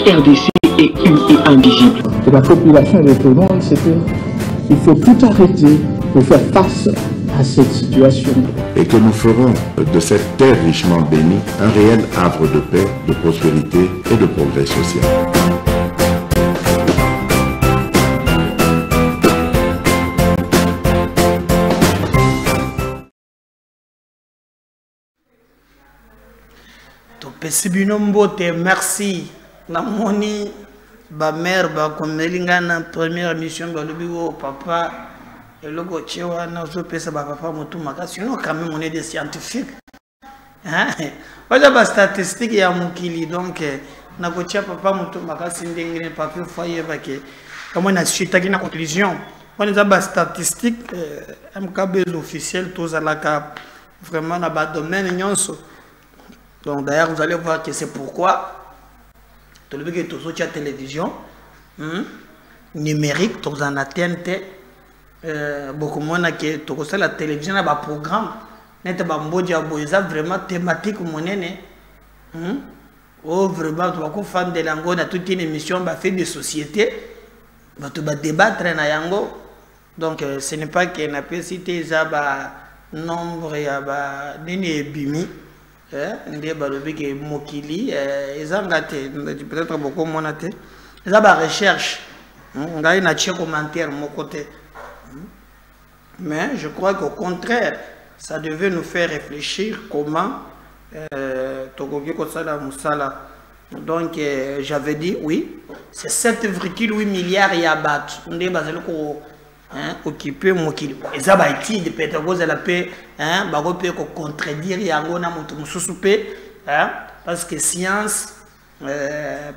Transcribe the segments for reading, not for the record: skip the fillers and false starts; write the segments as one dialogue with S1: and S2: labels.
S1: RDC est une et indivisible.
S2: Et la population répondante, c'est qu'il faut tout arrêter pour faire face à cette situation.
S3: Et que nous ferons de cette terre richement bénie un réel havre de paix, de prospérité et de progrès social.
S4: Merci. Namoni ba mère ba komelinga na première mission ba lobigo papa et le gochewa na zo pesa ba papa mutu makasi sinon quand même on est des scientifiques hein voilà ba statistique ya mukili donc na gochewa papa mutu makasi ndengene papa foyer ba ke comme on a suite na conclusion on a ba statistique MKB officiel tous à la cap vraiment na ba domaine nyonso. Donc d'ailleurs vous allez voir que c'est pourquoi tout le monde est sur la télévision numérique, tout en TNT, beaucoup moins que tout ça la télévision a un programme, n'est pas vraiment thématique monnaie, oh vraiment tu vas faire de langue, on a toute une émission, bah fait des sociétés, bah tu vas débattre na yango, donc ce n'est pas que n'a pas cité ça bah nombre ya bah nini bimi. Ndé balobi ke mokili ezangate peut-être beaucoup monate eza ba recherche ngai na tie commentaire mon côté mais je crois qu'au contraire ça devait nous faire réfléchir comment tokoki kosala musala donc j'avais dit oui c'est 7,8 milliards ya bat ndé bazali ko occupé mokili eza ba étude peut-être vous la paix ba ko peut contredire yango na mutu mususu pe parce que science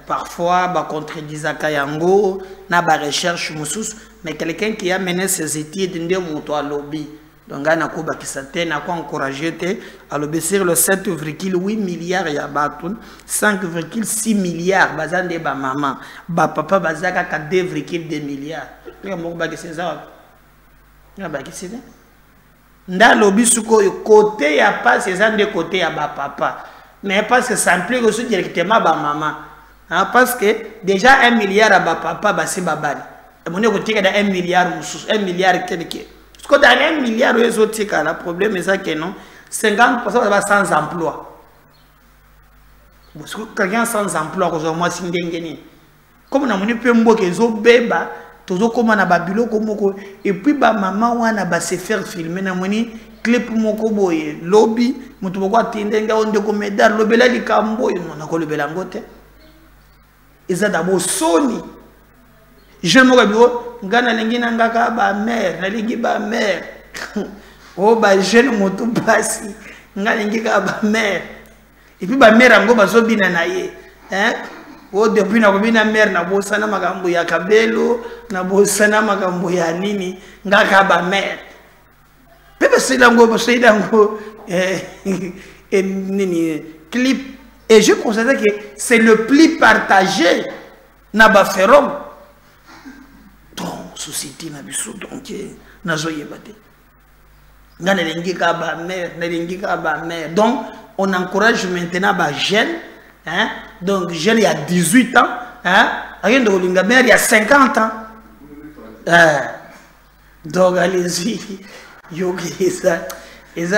S4: parfois ba contredisaka yango na ba recherche mususu mais quelqu'un qui a mené ses études ndé mutu a lobby donc ana ko ba kisate na ko encourager te à lobby sur le 7,8 milliards ya batun 5,6 milliards bazande ba maman ba papa bazaka ka 2,2 milliards. Nda lobby suko côté ya pas ces de côté ya ba papa mais parce que ça implique aussi directement ba maman parce que déjà 1 milliard à ba papa ba c'est babali et mon côté que 1 milliard 1 milliard quelque ce que dans 1 milliard les autres cas le problème est ça que non 50% va sans emploi parce que quelqu'un sans emploi que moi singengeni comme na moni pe mboke zo beba toujours comme na babilo komoko et puis ba maman wana ba se faire filmer na moni clip moko boye lobby mutu boko atindenga onde ko medal lobela likambo na ko lobela ngote eza d'abord soni je mo kabiro ngana lengina ngaka ba mère na lingi ba mère o ba jeune mutu basi ngana ngika ba mère et puis ba mère ngo bazo bina na ye oh depuis na kobina mère na bosana makambo ya kabelo na bosana makambo ya nini ngaka ba mère pepe sidango nini clip et je constate que c'est le plus partagé na ba ferom donc société na biso donc na zoyebate ngana lengi ka ba mère na lengi ka ba mère donc on encourage maintenant ba jeunes. Donc, jeune il y a 18 ans, rien de Olinga mère il y a 50 ans. Donc, allez-y, yogi, ça, ils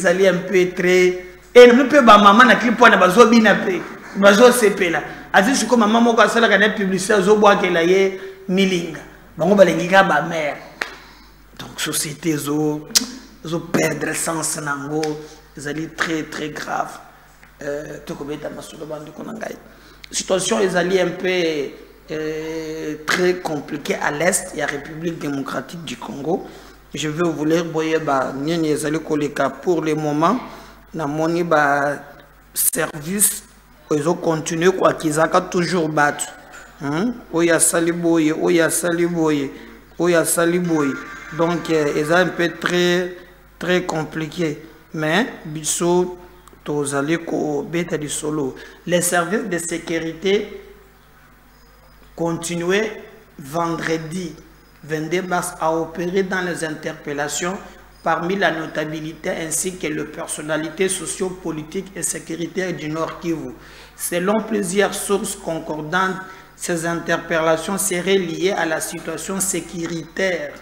S4: allaient un peu très. Et nous peut ba maman na clip na bazo bina pe, bazo sepe là. Azi comme maman moko asala kana publicité zo boa ke la ye milinga. Bango balengi ka ba mère. Donc, société zo perdre sens nango, ils allaient très très grave. Situation est allée un peu très compliquée à l'est, il y a la République démocratique du Congo. Je vais vous dire pour le moment, na moni ba service ils ont continué quoi qu'ils ont toujours battu. Oya saliboye, oya saliboye, oya saliboye. Donc ils ont un peu très compliqué, mais biso les services de sécurité continuaient vendredi 22 mars à opérer dans les interpellations parmi la notabilité ainsi que les personnalités sociopolitiques et sécuritaires du Nord Kivu. Selon plusieurs sources concordantes, ces interpellations seraient liées à la situation sécuritaire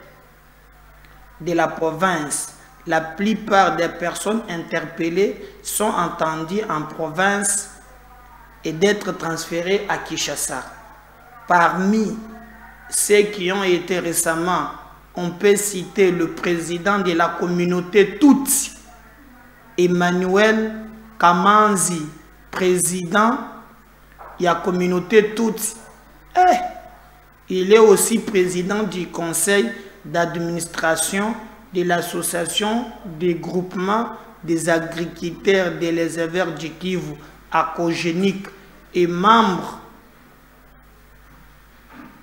S4: de la province. La plupart des personnes interpellées sont entendues en province et d'être transférées à Kinshasa. Parmi ceux qui ont été récemment, on peut citer le président de la communauté Tutsi, Emmanuel Kamanzi, président de la communauté Tutsi. Il est aussi président du conseil d'administration de l'association des groupements des agriculteurs des éleveurs du Kivu, Akogénique, et membre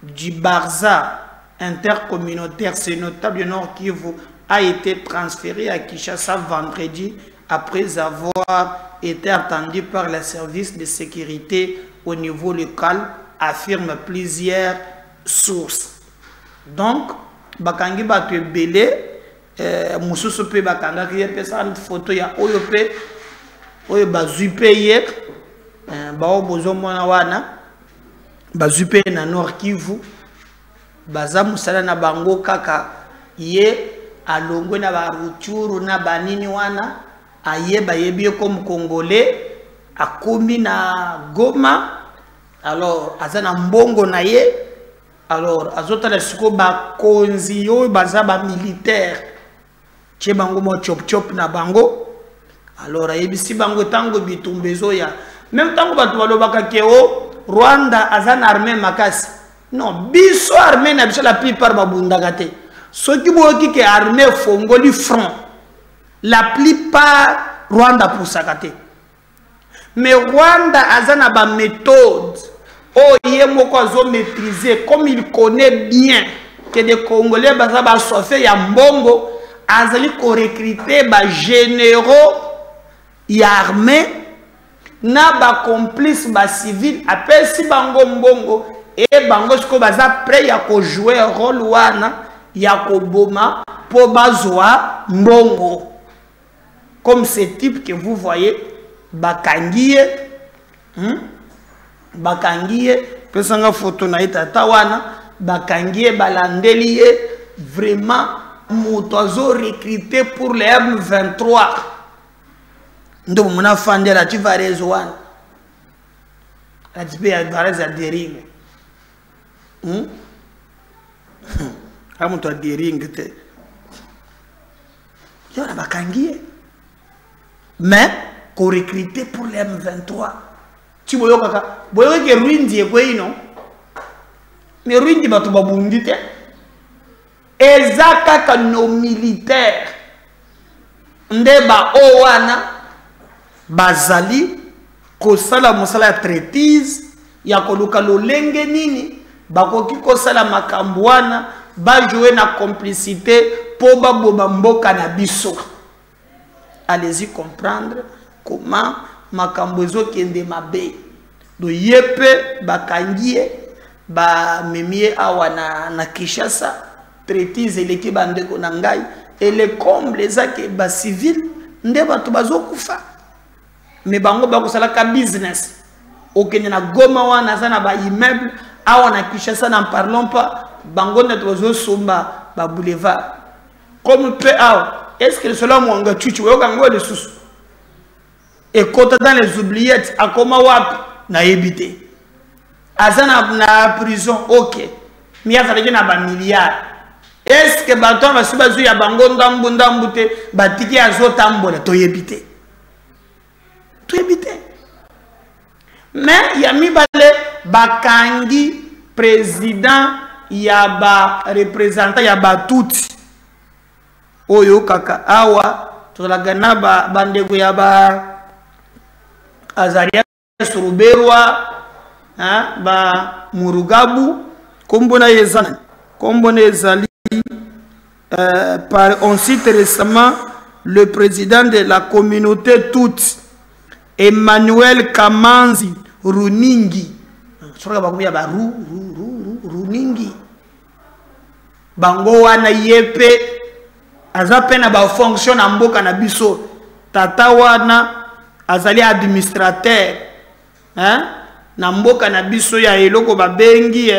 S4: du Barza intercommunautaire. Ce notable Nord Kivu a été transféré à Kinshasa vendredi après avoir été attendu par les services de sécurité au niveau local, affirment plusieurs sources. Donc, bakangi batu belé mususu pe bakanga ki pesa photo ya oyo pe oyo bazupe ye bao bozo mwana wana bazupe na Nord Kivu baza musala na bango kaka ye alongwe na baruchuru na banini wana ayeba yebie comme congolais akomi na Goma. Alors azana mbongo na ye. Alors azota la siko ba konzi yo baza ba militaire che bango mo chop chop na bango. Alors ayebisi bango tango bitumbezo ya même tango batu balobaka keo Rwanda azana armée makasi. Non, biso armée na biso la plupart babundaka te. Soki boki ke armée fongoli front, la plupart Rwanda pusaka te. Mais Rwanda azana ba méthode oh yé moko azo maîtriser comme il connaît bien que des Congolais baza ba soifé ya mbongo azali ko recruter ba généraux ya armée na ba complice ba civil apesi bango mbongo et bango siko baza prêt ya ko jouer rôle wana ya ko boma po bazwa mbongo comme ce type que vous voyez bakangiye bakangiye pesanga photo na itata wana bakangiye balandeliye vraiment moto azo recruter pour les M23 ndo muna fande la tivarezo wana la tipe ya vareza dering amuto dering te yona bakangiye mais qu'on recruter pour les M23 tu boyo kaka boyo ke ruindi e kwino mais ruindi batu babundi te ezaka ka no militaire ndeba o wana bazali kosala mosala ya traitise ya koluka lolenge nini bakoki kosala makambo wana bajouer na complicité po baboba mboka na biso. Allez-y comprendre comment makambo ezokende mabe do yepe bakangie ba memie awa na Kinshasa traitise eleki bandeko na ngai et les combles ezake ba civil nde bato bazokufa mais bango bakosala ka business okende na Goma wana za na ba immeuble awa na Kinshasa n'en parlons pas bango nde bazosomba ba boulevard comme peu awa. Est-ce que cela mwanga chuchu yoka ngo de sous et côté dans les oubliettes à comment wap na ebité azana na prison OK mais ya fallait na ba milliards. Est-ce que bato ba suba zu ya bango ndambu te batiki azotambola to ebité mais ya mibale bakangi président ya ba représentant ya ba tuti oyo kaka awa tolagana bandeko ya ba Azaria Suruberwa ba Murugabu kombona ezali on cite récemment le président de la communauté toute Emmanuel Kamanzi Runingi Runingi bango wana yepe aza pe na ba fonction na mboka na biso tata wana azali administrateur hein na mboka na biso ya eloko ba bengi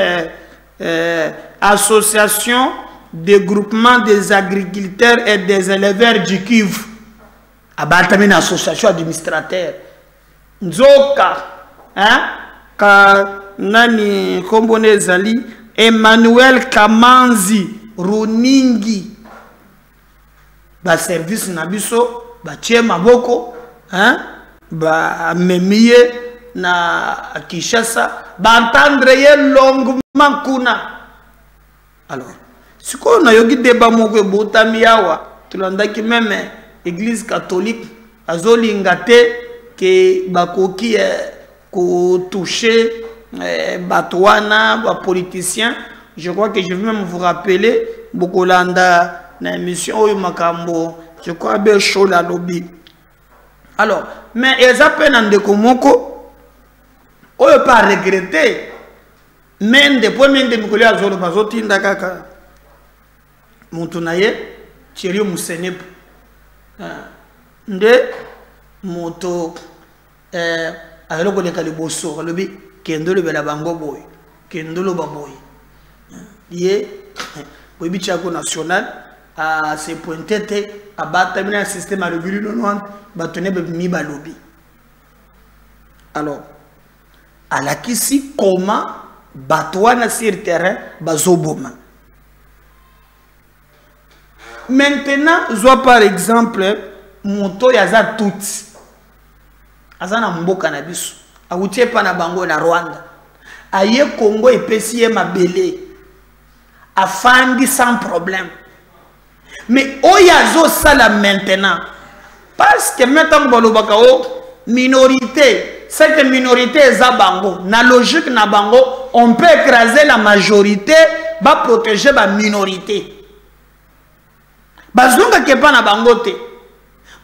S4: association de groupement des agriculteurs et des éleveurs du Kivu abatami na association administrateur nzoka hein ka nani kombone zali Emmanuel Kamanzi Runingi ba service na biso ba tie maboko hein ba memie na Kinshasa ba entendre ye longuement kuna. Alors si on a yogi débat moko botami yawa tulandaki même église catholique azolingate que bakoki ko toucher batouana ba politiciens. Je crois que je vais même vous rappeler Bokolanda na émission oyo makambo je crois bien chaud la lobby. Alors mais ils appellent en dekomoko oyo pas regretter mais depuis même de mikolo azolo bazotinda kaka Montonaye Thierry Musenepu nde moto aloko le kaliboso lobi kendolo bela bango boy kendolo baboy ye bobi chako national a se pointé à battre un système à revenu non batone mi balobi. Alors à la kisi comment batouana sur terrain bazoboma. Maintenant, je vois par exemple moto yaza tout azana mboka na biso awutie pa na bango na Rwanda aye Congo epesi mabele afandi sans problème. Mais oyazo sala maintenant parce que maintenant balobaka o minorité cette minorité eza bango na logique na bango on peut écraser la majorité ba protéger ba minorité. Bazunga kepa na bangote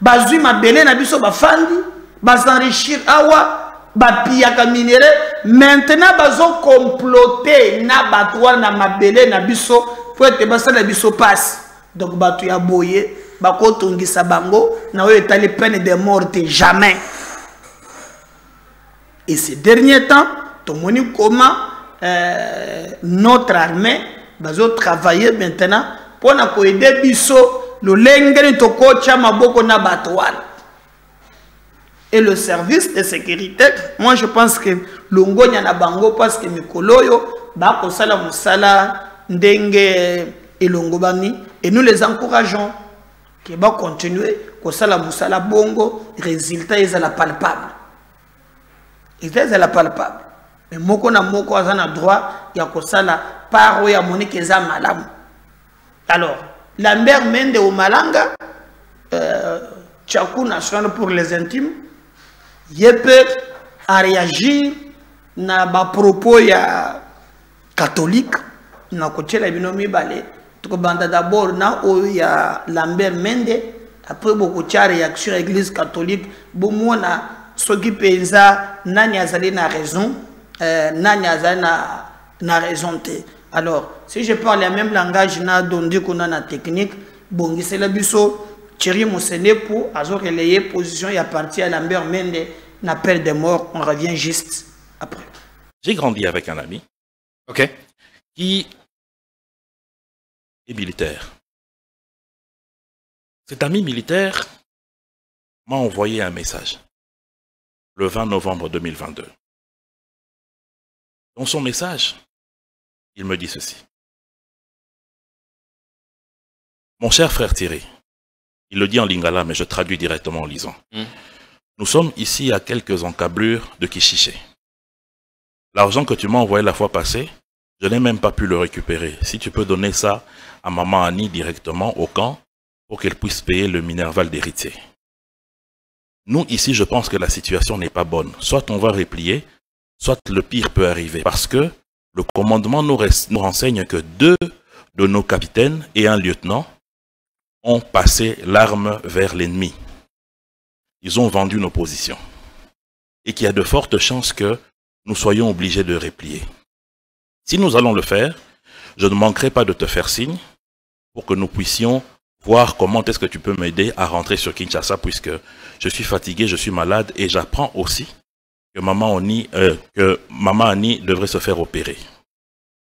S4: bazui mabele na biso bafandi bazenrichir awa bapiyaka minere maintenant bazo comploter na batwa na mabele na biso pour ete basala biso passe. Donc batu ya boye bakotongisa bango na oyo etali peine de mort jamais. Et ces derniers temps tomoni comment notre armée bazo travailler maintenant pour na ko aider biso le lengeni tokocha maboko na batouane. Et le service de sécurité, moi je pense que longonya na bango parce que mikoloyo ba ko sala musala ndenge elongobani et nous les encourageons qui va continuer ko sala musala bongo résultat est la palpable. Il est la palpable. Mais moko na moko azana droit ya ko sala paro ya monique eza malamu. Alors, Lambert Mende au Malanga, Tchakou National pour les intimes, Yepé a réagi na ba propos ya catholique, na côté la binomi balé, tout banda d'abord na o ya Lambert Mende, après beaucoup de réaction à l'église catholique, bomona soki penza nani azali na raison, nani azali na raison te. Alors, si je parle le même langage, na dondi qu'on a na technique, bon, c'est la biso, Thierry Musenepu, a relayé position, il a parti à Lambert Mende, n'appel de mort, on revient juste après.
S5: J'ai grandi avec un ami, ok, qui est militaire. Cet ami militaire m'a envoyé un message le 20 novembre 2022. Dans son message, il me dit ceci. Mon cher frère Thierry, il le dit en lingala, mais je traduis directement en lisant. Nous sommes ici à quelques encablures de Kishiché. L'argent que tu m'as envoyé la fois passée, je n'ai même pas pu le récupérer. Si tu peux donner ça à maman Annie directement au camp pour qu'elle puisse payer le minerval d'héritier. Nous, ici, je pense que la situation n'est pas bonne. Soit on va replier, soit le pire peut arriver. Parce que le commandement nous renseigne que 2 de nos capitaines et un lieutenant ont passé l'arme vers l'ennemi. Ils ont vendu nos positions. Et qu'il y a de fortes chances que nous soyons obligés de replier. Si nous allons le faire, je ne manquerai pas de te faire signe pour que nous puissions voir comment est-ce que tu peux m'aider à rentrer sur Kinshasa puisque je suis fatigué, je suis malade et j'apprends aussi que Maman Annie devrait se faire opérer.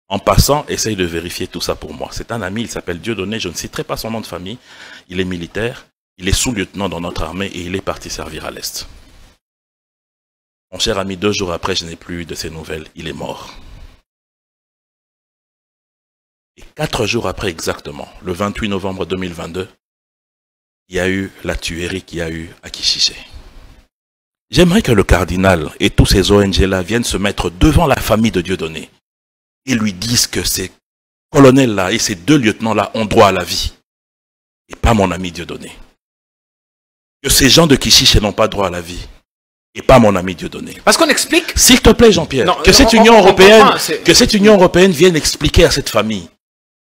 S5: En passant, essaye de vérifier tout ça pour moi. C'est un ami, il s'appelle Dieudonné, je ne citerai pas son nom de famille. Il est militaire, il est sous-lieutenant dans notre armée et il est parti servir à l'Est. Mon cher ami, 2 jours après, je n'ai plus eu de ses nouvelles, il est mort. Et 4 jours après exactement, le 28 novembre 2022, il y a eu la tuerie qu'il y a eu à Kishiché. J'aimerais que le cardinal et tous ces ONG-là viennent se mettre devant la famille de Dieudonné et lui disent que ces colonels-là et ces 2 lieutenants-là ont droit à la vie et pas mon ami Dieudonné. Que ces gens de Kishiché n'ont pas droit à la vie et pas mon ami Dieudonné.
S6: Parce qu'on explique...
S5: S'il te plaît Jean-Pierre, que cette Union européenne vienne expliquer à cette famille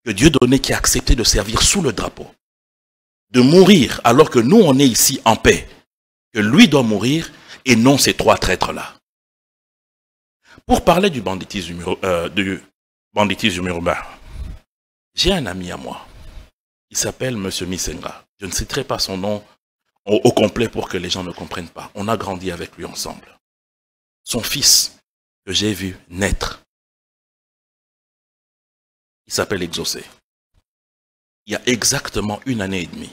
S5: que Dieudonné qui a accepté de servir sous le drapeau, de mourir alors que nous on est ici en paix, que lui doit mourir et non ces 3 traîtres-là. Pour parler du banditisme urbain, j'ai un ami à moi, il s'appelle M. Misenga. Je ne citerai pas son nom au complet pour que les gens ne comprennent pas. On a grandi avec lui ensemble. Son fils, que j'ai vu naître, il s'appelle Exaucé. Il y a exactement 1 année et demie,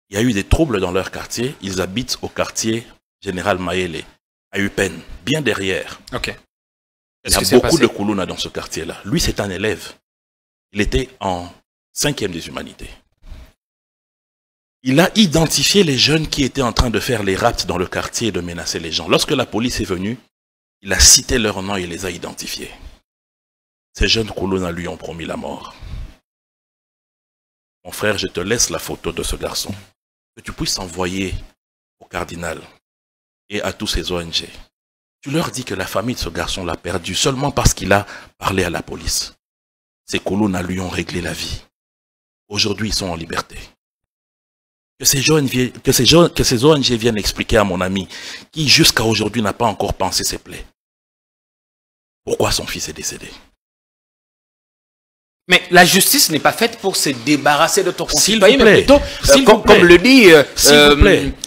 S5: il y a eu des troubles dans leur quartier. Ils habitent au quartier Général Maélé, à Upen, bien derrière.
S6: Okay.
S5: Il y a beaucoup de Koulouna dans ce quartier-là. Lui, c'est un élève. Il était en 5e des humanités. Il a identifié les jeunes qui étaient en train de faire les rapts dans le quartier et de menacer les gens. Lorsque la police est venue, il a cité leurs noms et les a identifiés. Ces jeunes Koulouna lui ont promis la mort. Mon frère, je te laisse la photo de ce garçon, que tu puisses envoyer au cardinal et à tous ces ONG. Tu leur dis que la famille de ce garçon l'a perdu seulement parce qu'il a parlé à la police. Ces Koulouna lui ont réglé la vie. Aujourd'hui, ils sont en liberté. Que ces ONG viennent expliquer à mon ami, qui jusqu'à aujourd'hui n'a pas encore pensé ses plaies, pourquoi son fils est décédé.
S6: Mais la justice n'est pas faite pour se débarrasser de ton concitoyen,
S5: mais
S6: plutôt, comme le dit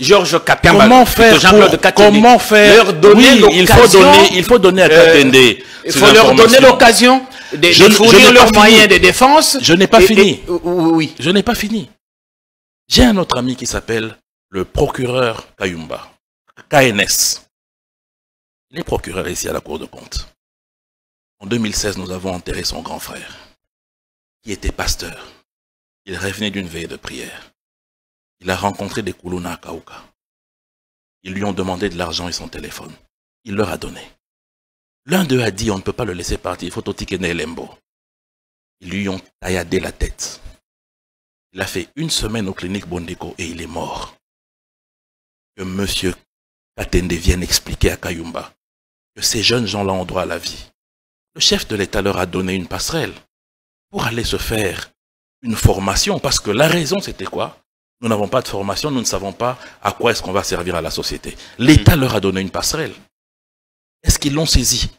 S6: Georges Kapamba,
S5: comment faire leur donner l'occasion, il faut donner à Katende.
S6: Il faut leur donner l'occasion de fournir leurs moyens de défense.
S5: Je n'ai pas fini.
S6: Oui.
S5: Je n'ai pas fini. J'ai un autre ami qui s'appelle le procureur Kayumba, KNS. Il est procureur ici à la Cour de compte. En 2016, nous avons enterré son grand frère, qui était pasteur. Il revenait d'une veille de prière. Il a rencontré des Koulouna à Kaouka. Ils lui ont demandé de l'argent et son téléphone. Il leur a donné. L'un d'eux a dit, on ne peut pas le laisser partir, il faut Totikene Lembo. Ils lui ont tailladé la tête. Il a fait 1 semaine aux cliniques Bondeko et il est mort. Que M. Katende vienne expliquer à Kayumba que ces jeunes gens-là ont droit à la vie. Le chef de l'État leur a donné une passerelle pour aller se faire une formation. Parce que la raison, c'était quoi? Nous n'avons pas de formation, nous ne savons pas à quoi est-ce qu'on va servir à la société. L'État leur a donné une passerelle. Est-ce qu'ils l'ont saisi?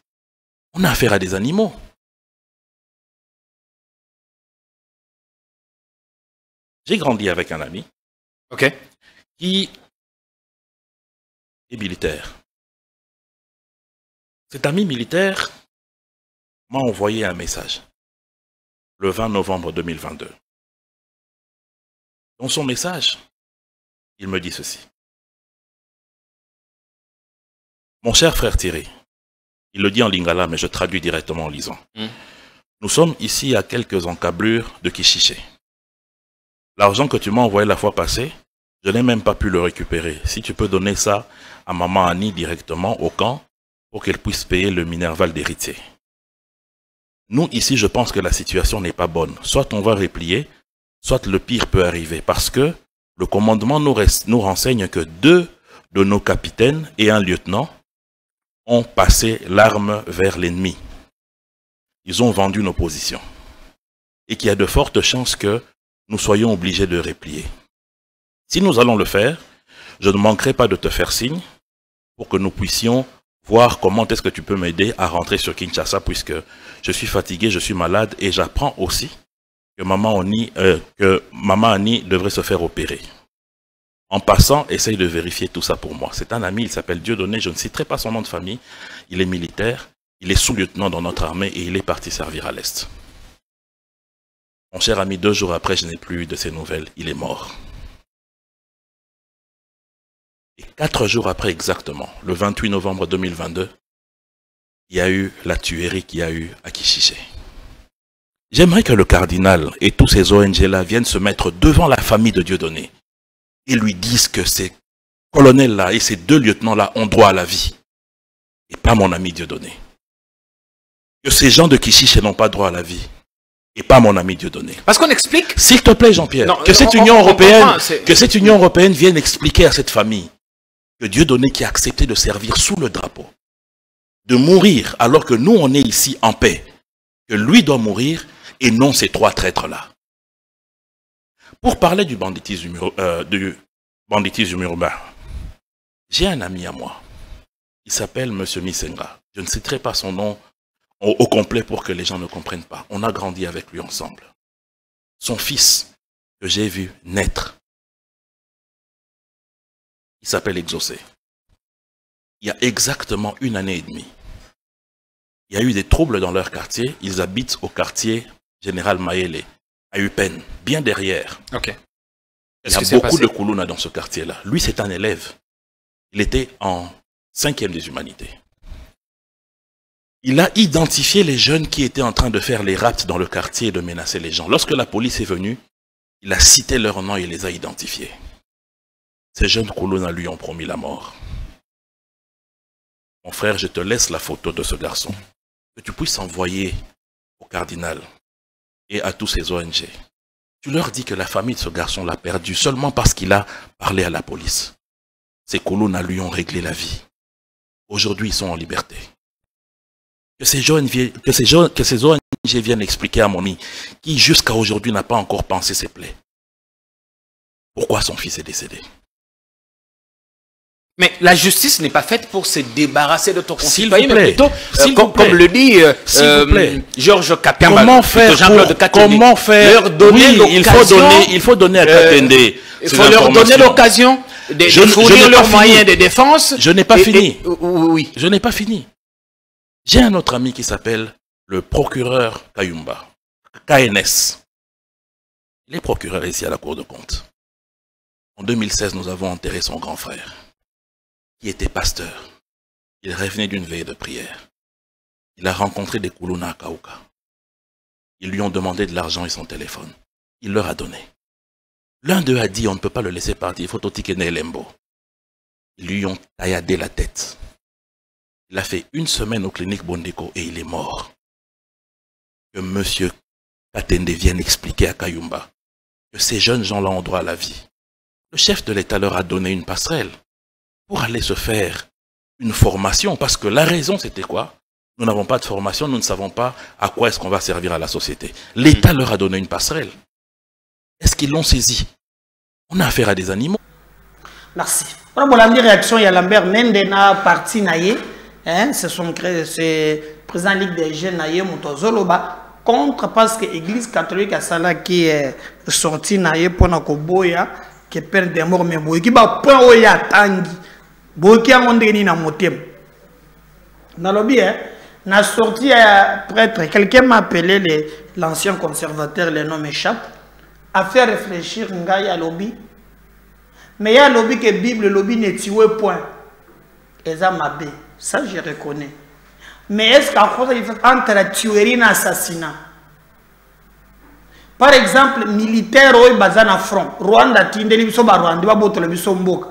S5: On a affaire à des animaux. J'ai grandi avec un ami qui est militaire. Cet ami militaire m'a envoyé un message le 20 novembre 2022. Dans son message, il me dit ceci. Mon cher frère Thierry, il le dit en lingala, mais je traduis directement en lisant. Nous sommes ici à quelques encablures de Kishiché. L'argent que tu m'as envoyé la fois passée, je n'ai même pas pu le récupérer. Si tu peux donner ça à Maman Annie directement au camp pour qu'elle puisse payer le Minerval d'héritier. Nous, ici, je pense que la situation n'est pas bonne. Soit on va replier, soit le pire peut arriver. Parce que le commandement nous renseigne que 2 de nos capitaines et un lieutenant ont passé l'arme vers l'ennemi. Ils ont vendu nos positions. Et qu'il y a de fortes chances que nous soyons obligés de replier. Si nous allons le faire, je ne manquerai pas de te faire signe pour que nous puissions voir comment est-ce que tu peux m'aider à rentrer sur Kinshasa puisque je suis fatigué, je suis malade et j'apprends aussi que Maman Annie devrait se faire opérer. En passant, essaye de vérifier tout ça pour moi. C'est un ami, il s'appelle Dieudonné, je ne citerai pas son nom de famille. Il est militaire, il est sous-lieutenant dans notre armée et il est parti servir à l'Est. Mon cher ami, 2 jours après, je n'ai plus eu de ses nouvelles, il est mort. Et 4 jours après exactement, le 28 novembre 2022, il y a eu la tuerie qu'il y a eu à Kishiché. J'aimerais que le cardinal et tous ces ONG-là viennent se mettre devant la famille de Dieudonné et lui disent que ces colonels-là et ces 2 lieutenants-là ont droit à la vie et pas mon ami Dieudonné. Que ces gens de Kishiché n'ont pas droit à la vie et pas mon ami Dieudonné.
S6: Parce qu'on explique...
S5: S'il te plaît Jean-Pierre, que cette Union européenne vienne expliquer à cette famille que Dieudonné qui a accepté de servir sous le drapeau, de mourir alors que nous on est ici en paix, que lui doit mourir et non ces 3 traîtres-là. Pour parler du banditisme urbain, j'ai un ami à moi. Il s'appelle M. Misenga. Je ne citerai pas son nom au complet pour que les gens ne comprennent pas. On a grandi avec lui ensemble. Son fils, que j'ai vu naître, il s'appelle Exaucé. Il y a exactement 1 année et demie. Il y a eu des troubles dans leur quartier. Ils habitent au quartier Général Mayele, à Upen, bien derrière.
S6: Okay.
S5: Il y a beaucoup de Koulouna dans ce quartier-là. Lui, c'est un élève. Il était en 5e des humanités. Il a identifié les jeunes qui étaient en train de faire les rapts dans le quartier et de menacer les gens. Lorsque la police est venue, il a cité leur nom et les a identifiés. Ces jeunes Koulouna lui ont promis la mort. Mon frère, je te laisse la photo de ce garçon. Que tu puisses envoyer au cardinal et à tous ces ONG. Tu leur dis que la famille de ce garçon l'a perdu seulement parce qu'il a parlé à la police. Ces Koulouna lui ont réglé la vie. Aujourd'hui, ils sont en liberté. Que ces ONG viennent expliquer à mon ami qui jusqu'à aujourd'hui n'a pas encore pensé ses plaies. Pourquoi son fils est décédé?
S6: Mais la justice n'est pas faite pour se débarrasser de ton
S5: concitoyen,
S6: mais plutôt, comme le dit Georges Katende,
S5: comment faire leur donner il faut donner à Katende.
S6: Il faut leur donner l'occasion de fournir leurs moyens de défense.
S5: Je n'ai pas fini.
S6: Oui.
S5: Je n'ai pas fini. J'ai un autre ami qui s'appelle le procureur Kayumba, KNS. Il est procureur ici à la Cour de compte. En 2016, nous avons enterré son grand frère, qui était pasteur. Il revenait d'une veille de prière. Il a rencontré des Koulouna à Kaouka. Ils lui ont demandé de l'argent et son téléphone. Il leur a donné. L'un d'eux a dit, on ne peut pas le laisser partir, il faut Totikene Lembo. Ils lui ont tailladé la tête. Il a fait 1 semaine aux cliniques Bondeko et il est mort. Que M. Katende vienne expliquer à Kayumba que ces jeunes gens-là ont droit à la vie. Le chef de l'État leur a donné une passerelle pour aller se faire une formation. Parce que la raison, c'était quoi? Nous n'avons pas de formation, nous ne savons pas à quoi est-ce qu'on va servir à la société. L'État leur a donné une passerelle. Est-ce qu'ils l'ont saisi? On a affaire à des animaux.
S4: Merci. Pour la réaction, il y a Lambert Mendena, parti Naye. C'est le président de la Ligue des jeunes Naye Moutozoloba. Contre parce que l'église catholique a ça qui est sorti Naye pour Nakoboya, qui perd des morts, mais qui va point où il y a tangi. Boki a mondé na motem. Dans le lobby, na sorti prêtre, quelqu'un m'a appelé l'ancien conservateur, le nom m'échappe, a fait réfléchir Ngaya lobby. Mais il y a lobby que Bible, lobby n'est tué point. Et ça m'a bé. Ça je reconnais. Mais est-ce qu'entre la tuerie et l'assassinat? Par exemple, militaire au bazana front, Rwanda tindeli biso ba Rwanda ba botole biso mboka.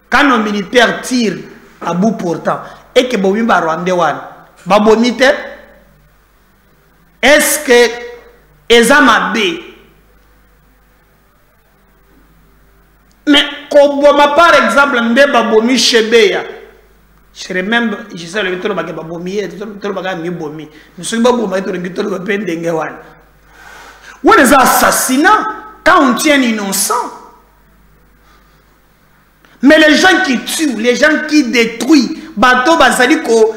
S4: Quand nos militaires tirent à bout portant et que bomi ba Rwanda wan, ba bomite, est-ce que ezama B? Mais Koboma par exemple nde ba bomi Shebeya. Je remember, je sais le bitolo ba bomi et bitolo ba mi bomi. Mais ce ba bomi to le bitolo ba pendenge wan. Où est l'assassinat quand on tient innocent? Mais les gens qui tuent, les gens qui détruisent, bateau basali ko,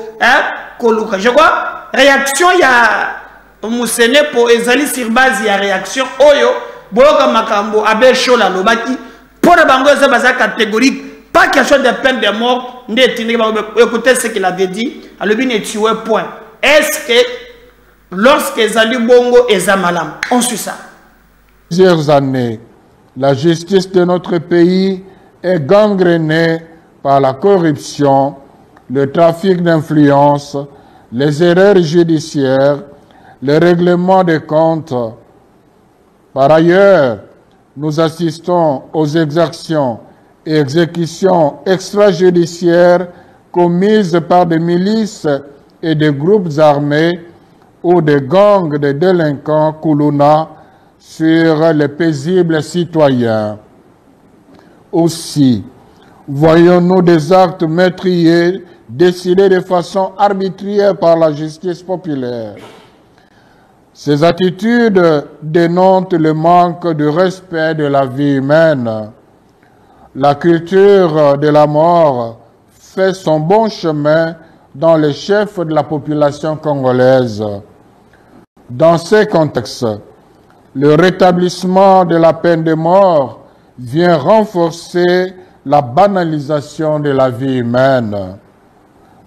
S4: je crois, réaction il y a musene po ezali sur base ya réaction oyo boyoka makambo Abel Shola lobaki pour bango ça base catégorique pas question de peine de mort écoutez ce qu'il avait dit alobi ne tuer point est-ce que lorsque ezali bongo ezamalam on suit ça
S7: plusieurs années la justice de notre pays est gangrénée par la corruption, le trafic d'influence, les erreurs judiciaires, le règlement des comptes. Par ailleurs, nous assistons aux exactions et exécutions extrajudiciaires commises par des milices et des groupes armés ou des gangs de délinquants Kuluna sur les paisibles citoyens. Aussi, voyons-nous des actes meurtriers décidés de façon arbitraire par la justice populaire. Ces attitudes dénotent le manque de respect de la vie humaine. La culture de la mort fait son bon chemin dans les chefs de la population congolaise. Dans ces contextes, le rétablissement de la peine de mort vient renforcer la banalisation de la vie humaine.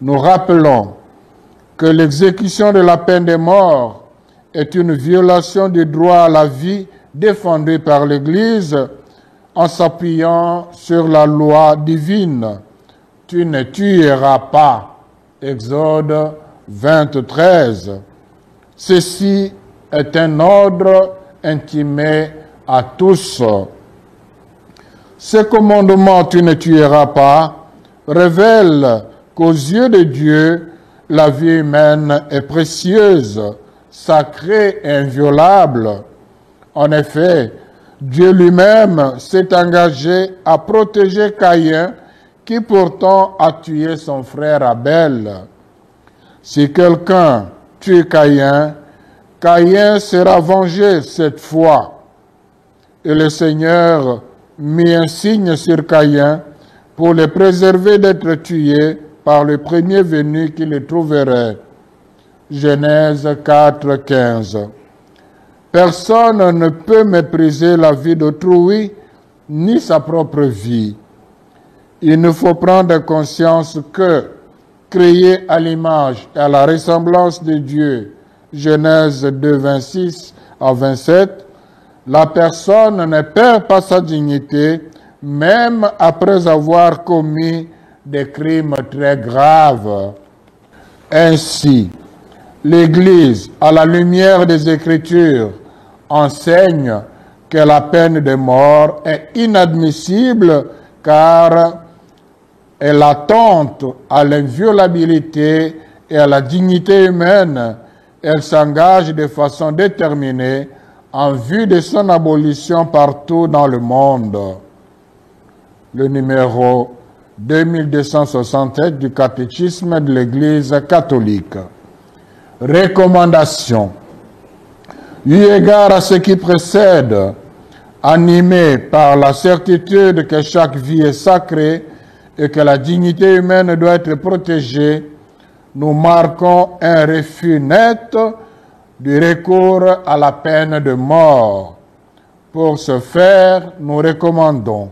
S7: Nous rappelons que l'exécution de la peine de mort est une violation du droit à la vie défendu par l'Église en s'appuyant sur la loi divine. Tu ne tueras pas. Exode 23. Ceci est un ordre intimé à tous. Ce commandement « tu ne tueras pas » révèle qu'aux yeux de Dieu, la vie humaine est précieuse, sacrée et inviolable. En effet, Dieu lui-même s'est engagé à protéger Caïn, qui pourtant a tué son frère Abel. Si quelqu'un tue Caïn, Caïn sera vengé cette fois. Et le Seigneur mit un signe sur Caïn pour le préserver d'être tué par le premier venu qui le trouverait. Genèse 4, 15. Personne ne peut mépriser la vie d'autrui, ni sa propre vie. Il nous faut prendre conscience que, créé à l'image et à la ressemblance de Dieu, Genèse 2, 26 à 27, la personne ne perd pas sa dignité, même après avoir commis des crimes très graves. Ainsi, l'Église, à la lumière des Écritures, enseigne que la peine de mort est inadmissible car elle attente à l'inviolabilité et à la dignité humaine. Elle s'engage de façon déterminée en vue de son abolition partout dans le monde. Le numéro 2267 du catéchisme de l'Église catholique. Recommandation. Eu égard à ce qui précède, animé par la certitude que chaque vie est sacrée et que la dignité humaine doit être protégée, nous marquons un refus net du recours à la peine de mort. Pour ce faire, nous recommandons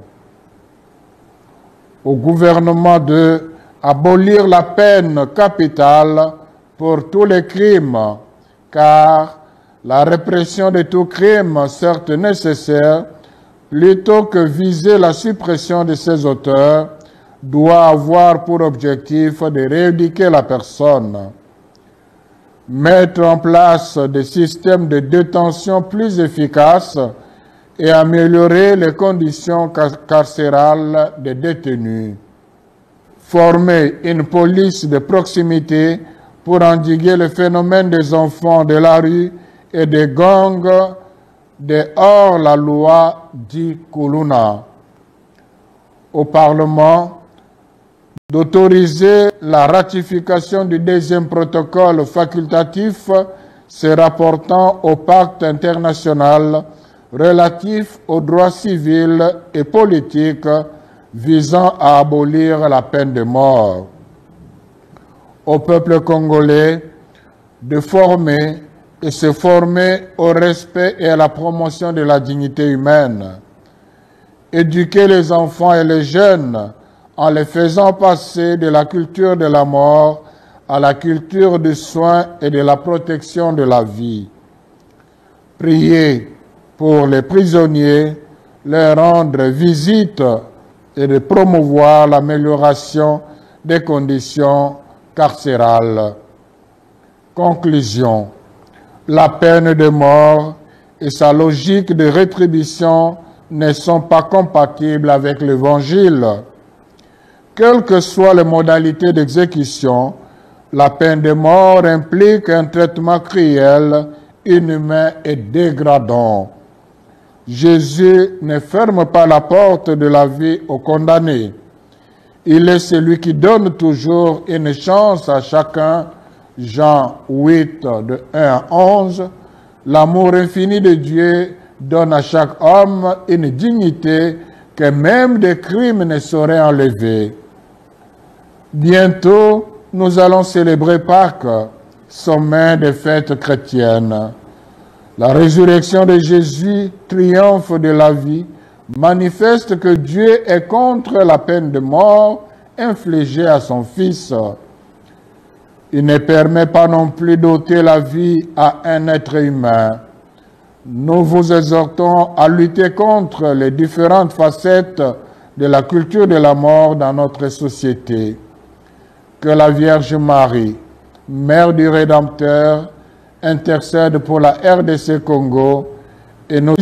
S7: au gouvernement de abolir la peine capitale pour tous les crimes, car la répression de tout crime, certes nécessaire, plutôt que viser la suppression de ses auteurs, doit avoir pour objectif de rééduquer la personne. Mettre en place des systèmes de détention plus efficaces et améliorer les conditions carcérales des détenus. Former une police de proximité pour endiguer le phénomène des enfants de la rue et des gangs de hors la loi dit Kuluna. Au Parlement, d'autoriser la ratification du deuxième protocole facultatif se rapportant au pacte international relatif aux droits civils et politiques visant à abolir la peine de mort. Au peuple congolais de former et se former au respect et à la promotion de la dignité humaine. Éduquer les enfants et les jeunes en les faisant passer de la culture de la mort à la culture du soin et de la protection de la vie. Prier pour les prisonniers, leur rendre visite et de promouvoir l'amélioration des conditions carcérales. Conclusion. La peine de mort et sa logique de rétribution ne sont pas compatibles avec l'Évangile. Quelles que soient les modalités d'exécution, la peine de mort implique un traitement cruel, inhumain et dégradant. Jésus ne ferme pas la porte de la vie aux condamnés. Il est celui qui donne toujours une chance à chacun. Jean 8, de 1 à 11. L'amour infini de Dieu donne à chaque homme une dignité que même des crimes ne sauraient enlever. Bientôt, nous allons célébrer Pâques, sommet des fêtes chrétiennes. La résurrection de Jésus, triomphe de la vie, manifeste que Dieu est contre la peine de mort infligée à son Fils. Il ne permet pas non plus d'ôter la vie à un être humain. Nous vous exhortons à lutter contre les différentes facettes de la culture de la mort dans notre société. Que la Vierge Marie, Mère du Rédempteur, intercède pour la RDC Congo et nous...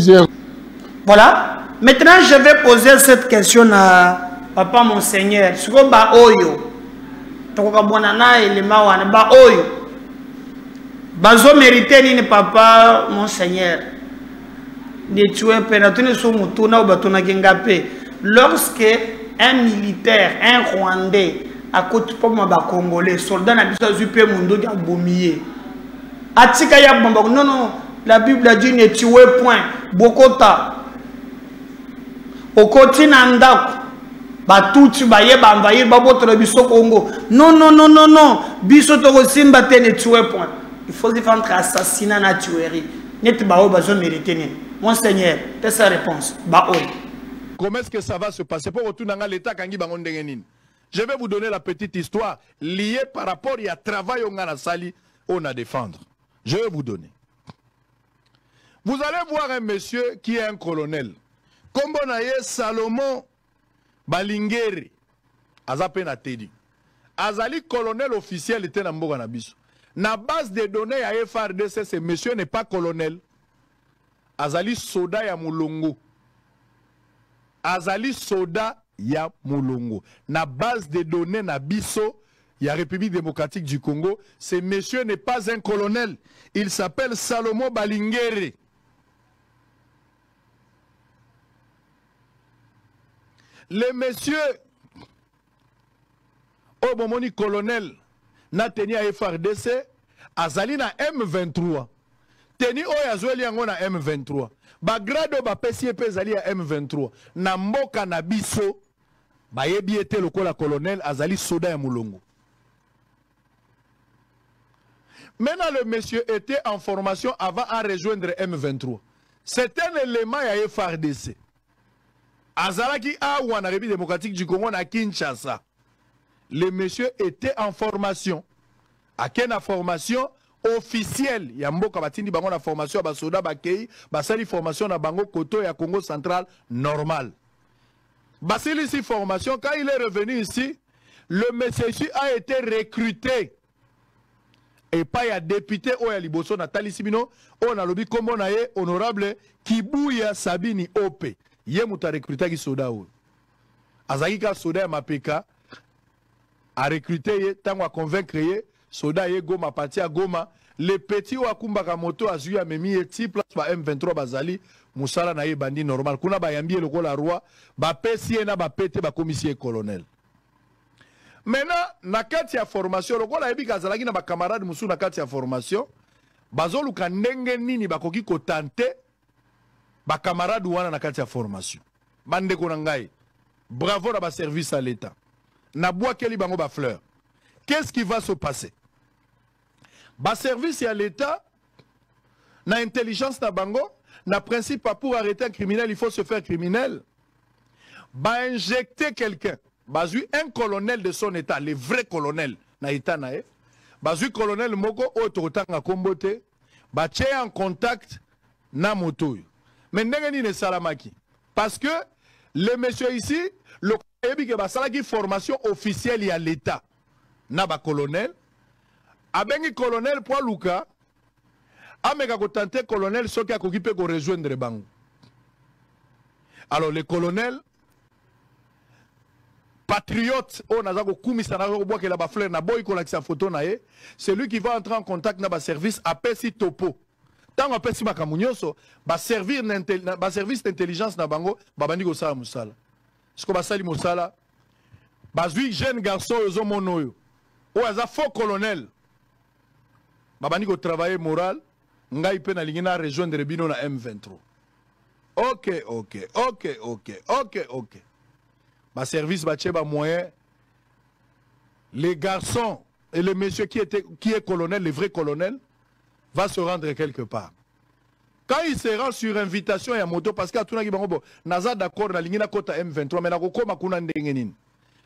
S4: Voilà. Maintenant, je vais poser cette question à Papa Monseigneur. Ce que ba oyo, tokoka bonana elema wana ba oyo, bazo mériter ni Papa Monseigneur. De tuer penatune so mutuna ou batuna kengape. Lorsque un militaire, un Rwandais, à côté pour moi ba Congolais, soldat na biso zupe mundo dia bomier. Atika ya bomba, non non, la Bible a dit ne tuez point. Bokota. Okoti nandako. Batuti baye ba envahir babotre biso Congo. Non non non non non, biso to simba te ne tuez point. Il faut se faire entre assassinat na tuerie. Net bao bazo mériter ni. Monseigneur, c'est sa réponse. Bao.
S8: Comment est-ce que ça va se passer pour retourner dans l'état kangi bangon dengenin? Je vais vous donner la petite histoire liée par rapport à travail on a la sali on a défendre. Je vais vous donner. Vous allez voir un monsieur qui est un colonel. Comme on a eu Salomon Balingeri, Azapena Tedi. Azali colonel officiel était dans Mboga Nabiso. Na base de données à FRDC, ce monsieur n'est pas colonel. Azali soda ya mulongo. Azali soda ya mulongo. Na base de données na biso, ya République démocratique du Congo, ce monsieur n'est pas un colonel. Il s'appelle Salomon Balingeri. Le monsieur, au moment du colonel, n'a tenu à FRDC, azali na M23. Teni oya zweli yango na M23. Ba grado ba PCP zali ya M23. Na mboka na biso, ba yebi ete lokola colonel azali soda ya mulongo. Maintenant, le monsieur était en formation avant à rejoindre M23. C'est un élément ya FRDC. Azalaki awa na République démocratique du Congo na Kinshasa. Le monsieur était en formation. À quelle formation officielle? Yamboka batindi bango na formation ba soda ba kei, ba sali formation na bango koto ya Congo central normal. Basili ici formation, quand il est revenu ici, le monsieur a été recruté. Et pas ya député Oya Liboso Nathalie Sibino, on a lobby comme on a honorable Kibuya Sabini Ope. Yé mouta recruté qui soda ou. Azakika soda ya mapeka a recruté tant à convaincre yé soda yé Goma parti à Goma. Les petits wakumbaka moto azuya ya memi yé ti place ba M23 bazali musala na yé bandi normal. Kuna ba yambi le la roi ba pesi na ba pete ba commissaire colonel. Maintenant, na kati ya formation, lokola yebi kazalaki na ba camarade musu na kati ya formation, bazoluka ndenge nini bakoki ko tante ba camarade wana na kati ya formation. Bande ko ngai. Bravo na ba service à l'état. Na bois keli bango ba fleur. Qu'est-ce qui va se passer? Ba service à l'état na intelligence na bango, na principe pas pour arrêter un criminel, il faut se faire criminel. Ba injecter quelqu'un, bazui un colonel de son état, le vrai colonel na état nae, bazui colonel moko ototanga kombote, ba tché en contact na moto. Mais ndenge ne salamaki parce que le monsieur ici, le qui formation officielle à l'état na ba colonel, abengi colonel pour Luka, ameka ko tenter colonel so qui a occupé ko rejoindre bango. Alors le colonel patriote on a ko kumisa na ko boka la ba fleur na boy ko la photo na ye, c'est lui qui va entrer en contact na ba service apesi topo. Tant apesi makamunyoso ba servir na ba service d'intelligence na bango ba bandi ko sala musala. Ce que ba sali musala bazui jeune garçon ozo monoyo. O aza faux colonel. Ba bandi ko travailler moral ngai pe na lingina rejoindre bino na M23. Ok. Ma service ba moyen. Les garçons et le monsieur qui est colonel, le vrai colonel, va se rendre quelque part. Quand il se rend sur invitation ya moto, parce que tout le monde naza d'accord na lingina kota M23, mais na kokoma kuna ndengenin.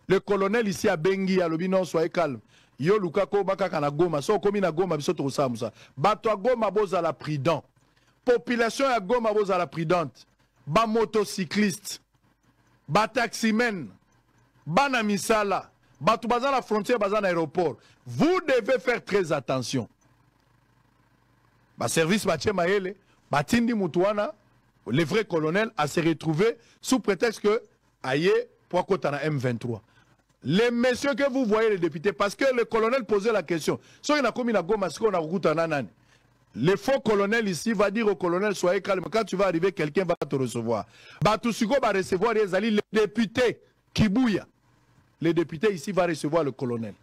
S8: Le colonel ici à Bengi à l'obino soyez calme. Yo luka ko baka kana Goma, so komi na Goma biso to samusa. Bato a Goma boza la prudent. Population ya Goma boza la prudente. Ba motocycliste. Ba taximen, bana misala, batu baza la frontière, baza l'aéroport. Vous devez faire très attention. Ba service bache maele, batindi mutuana, le vrai colonel a se retrouvé sous prétexte que aye pour côté na M23. Les messieurs que vous voyez les députés, parce que le colonel posait la question. Si on a commis la gomme, est-ce qu'on a route en le faux colonel ici va dire au colonel soyez calme, quand tu vas arriver, quelqu'un va te recevoir. Batusugo va recevoir les députés Kibuya. Les députés ici va recevoir le colonel.